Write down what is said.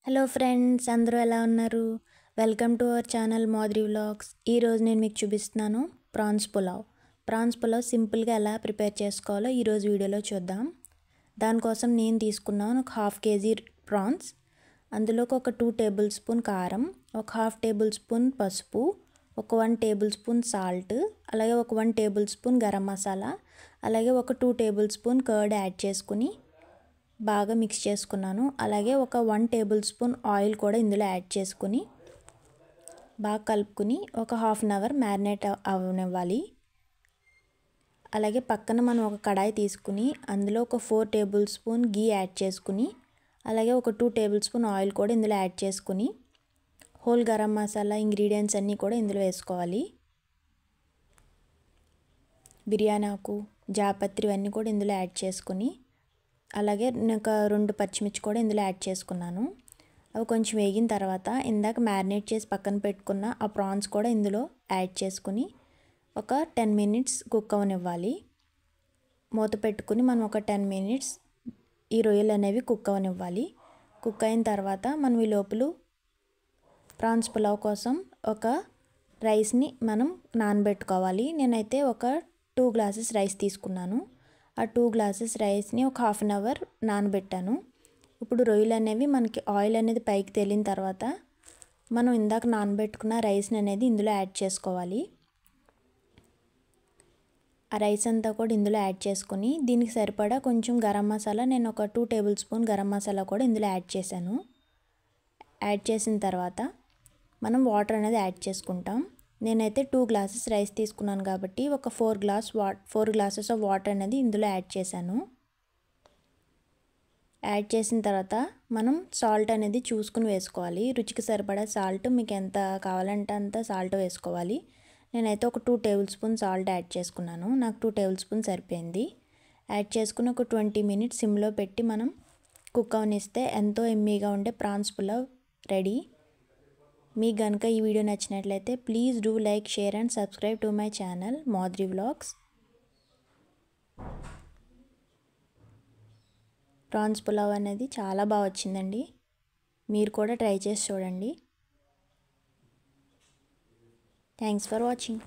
Hello friends, అందరూ ఎలా ఉన్నారు? Welcome to our channel Madhuri vlogs. ఈరోజు నేను మీకు చూపిస్తున్నాను ప్రాన్స్ పులావ్. ప్రాన్స్ పులావ్ సింపుల్గా ఎలా ప్రిపేర్ చేసుకోవాలో ఈరోజు వీడియోలో చూద్దాం. దానికోసం నేను తీసుకున్నాను ఒక హాఫ్ కేజీ ప్రాన్స్. అందులోకి ఒక 2 టేబుల్ స్పూన్ కారం, ఒక హాఫ్ టేబుల్ స్పూన్ పసుపు, ఒక 1 టేబుల్ స్పూన్ సాల్ట్, అలాగే ఒక 1 టేబుల్ స్పూన్ గరం మసాలా, అలాగే ఒక 2 టేబుల్ స్పూన్ కర్డ్ యాడ్ చేసుకుని బాగా మిక్స్ చేసుకున్నాను. అలాగే ఒక 1 టేబుల్ స్పూన్ ఆయిల్ కూడా ఇందులో యాడ్ చేసుకుని బాగా కలుపుకుని ఒక హాఫ్ అన్ అవర్ మ్యారినేట్ అవనివ్వాలి. అలాగే పక్కన మనం ఒక కడాయి తీసుకుని అందులో ఒక 4 టేబుల్ స్పూన్ గీ యాడ్ చేసుకుని, అలాగే ఒక 2 టేబుల్ స్పూన్ ఆయిల్ కూడా ఇందులో యాడ్ చేసుకుని హోల్ గరం మసాలా ఇంగ్రీడియంట్స్ అన్నీ కూడా ఇందులో వేసుకోవాలి. బిర్యానీ ఆకు, జాపత్రి అన్నీ కూడా ఇందులో యాడ్ చేసుకుని, అలాగే నేను ఒక 2 పచ్చిమిర్చి కూడా ఇందులో యాడ్ చేసుకున్నాను. అవి కొంచెం వేగిన తర్వాత ఇందాక మ్యారినేట్ చేసి పక్కన పెట్టుకున్న ఆ ప్రాన్స్ కూడా ఇందులో యాడ్ చేసుకుని ఒక 10 మినిట్స్ కుక్ అవనివ్వాలి. మూత పెట్టుకుని మనం ఒక 10 మినిట్స్ ఈ రొయ్యలు అనేవి కుక్ అవనివ్వాలి. కుక్ అయిన తర్వాత మనం ఈ లోపల ప్రాన్స్ పులావ్ కోసం ఒక రైస్ని మనం నానబెట్టుకోవాలి. నేనైతే ఒక 2 గ్లాసెస్ రైస్ తీసుకున్నాను. ఆ 2 గ్లాసెస్ రైస్ని ఒక హాఫ్ అన్ అవర్ నానబెట్టాను. ఇప్పుడు రొయ్యలు అనేవి మనకి ఆయిల్ అనేది పైకి తేలిన తర్వాత మనం ఇందాక నానబెట్టుకున్న రైస్ని అనేది ఇందులో యాడ్ చేసుకోవాలి. ఆ రైస్ అంతా కూడా ఇందులో యాడ్ చేసుకొని దీనికి సరిపడా కొంచెం గరం మసాలా, నేను ఒక 2 టేబుల్ స్పూన్ గరం మసాలా కూడా ఇందులో యాడ్ చేశాను. యాడ్ చేసిన తర్వాత మనం వాటర్ అనేది యాడ్ చేసుకుంటాం. నేనైతే 2 గ్లాసెస్ రైస్ తీసుకున్నాను కాబట్టి ఒక 4 గ్లాసెస్ ఆఫ్ వాటర్ అనేది ఇందులో యాడ్ చేశాను. యాడ్ చేసిన తర్వాత మనం సాల్ట్ అనేది చూసుకుని వేసుకోవాలి. రుచికి సరిపడా సాల్ట్ మీకు ఎంత కావాలంటే అంత సాల్ట్ వేసుకోవాలి. నేనైతే ఒక 2 టేబుల్ స్పూన్ సాల్ట్ యాడ్ చేసుకున్నాను. నాకు 2 టేబుల్ స్పూన్ సరిపోయింది. యాడ్ చేసుకుని ఒక 20 మినిట్స్ సిమ్లో పెట్టి మనం కుక్ అవనిస్తే ఎంతో ఎమ్మీగా ఉండే ప్రాన్స్ పులావ్ రెడీ. మీకు కనుక ఈ వీడియో నచ్చినట్లయితే please do like, share and subscribe to my channel Madhuri vlogs. Prawns pulao అనేది చాలా బాగా వచ్చిందండి. మీరు కూడా ట్రై చేసి చూడండి. Thanks for watching.